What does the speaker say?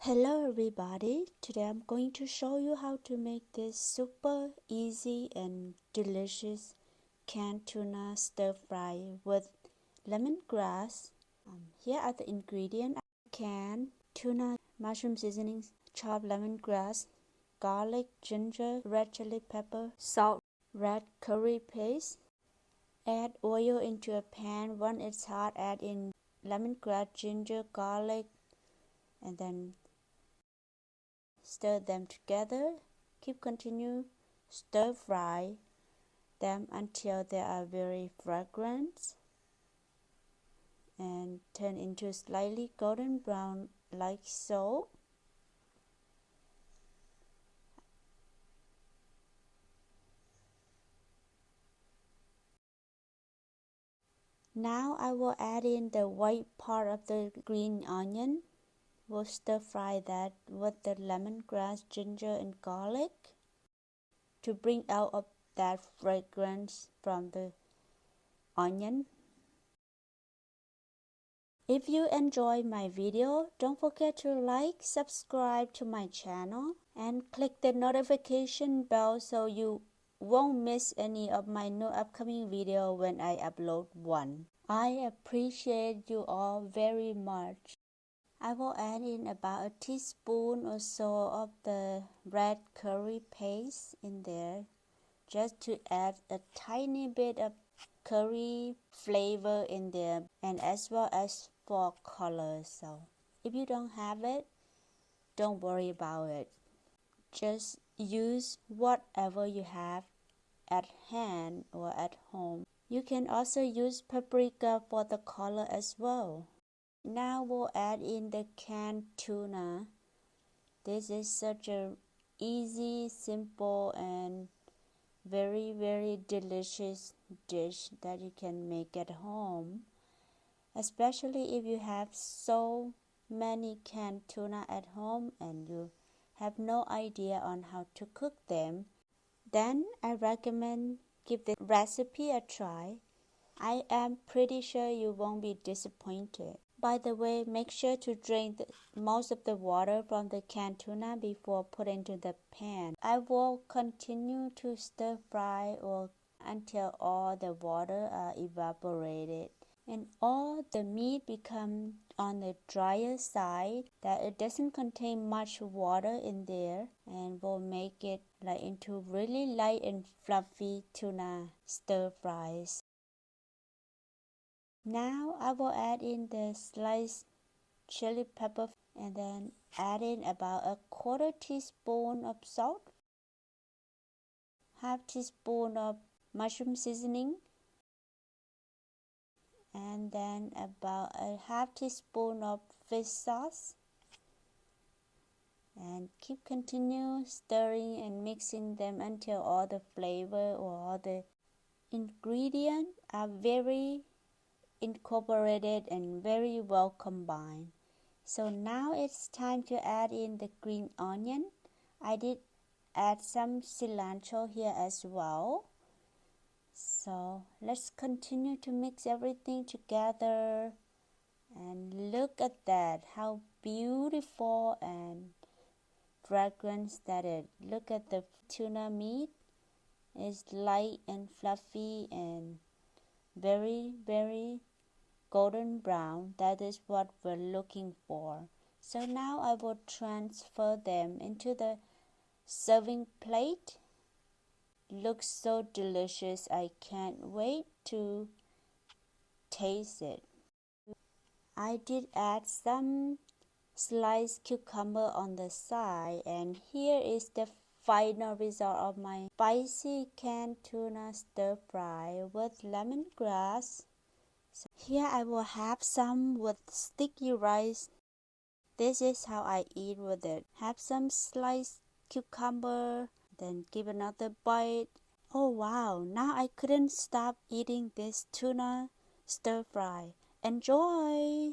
Hello everybody, today I'm going to show you how to make this super easy and delicious canned tuna stir fry with lemongrass. Here are the ingredients: canned tuna, mushroom seasonings, chopped lemongrass, garlic, ginger, red chili pepper, salt, red curry paste. Add oil into a pan. When it's hot, add in lemongrass, ginger, garlic, and then stir them together. Continue stir fry them until they are very fragrant and turn into slightly golden brown like so. Now I will add in the white part of the green onion. We'll stir fry that with the lemongrass, ginger and garlic to bring out of that fragrance from the onion. If you enjoy my video, don't forget to like, subscribe to my channel and click the notification bell so you won't miss any of my new upcoming video when I upload one. I appreciate you all very much. I will add in about a teaspoon or so of the red curry paste in there, just to add a tiny bit of curry flavor in there, and as well as for color. So if you don't have it, don't worry about it. Just use whatever you have at hand or at home. You can also use paprika for the color as well. Now we'll add in the canned tuna. This is such a easy, simple and very delicious dish that you can make at home, especially if you have so many canned tuna at home and you have no idea on how to cook them. Then I recommend give the recipe a try. I am pretty sure you won't be disappointed. By the way, make sure to drain most of the water from the canned tuna before putting into the pan. I will continue to stir fry until all the water are evaporated and all the meat become on the drier side, that it doesn't contain much water in there, and will make it into really light and fluffy tuna stir fries. Now I will add in the sliced chili pepper and then add in about a quarter teaspoon of salt, half teaspoon of mushroom seasoning, and then about a half teaspoon of fish sauce, and continue stirring and mixing them until all the flavor or all the ingredients are very incorporated and very well combined. So now it's time to add in the green onion. I did add some cilantro here as well. So let's continue to mix everything together, and look at that, how beautiful and fragrant that is. Look at the tuna meat. It's light and fluffy and very golden brown. That is what we're looking for. So now I will transfer them into the serving plate. Looks so delicious. I can't wait to taste it. I did add some sliced cucumber on the side, and here is the final result of my spicy canned tuna stir fry with lemongrass. So here I will have some with sticky rice. This is how I eat with it. Have some sliced cucumber, then give another bite. Oh wow, now I couldn't stop eating this tuna stir fry. Enjoy!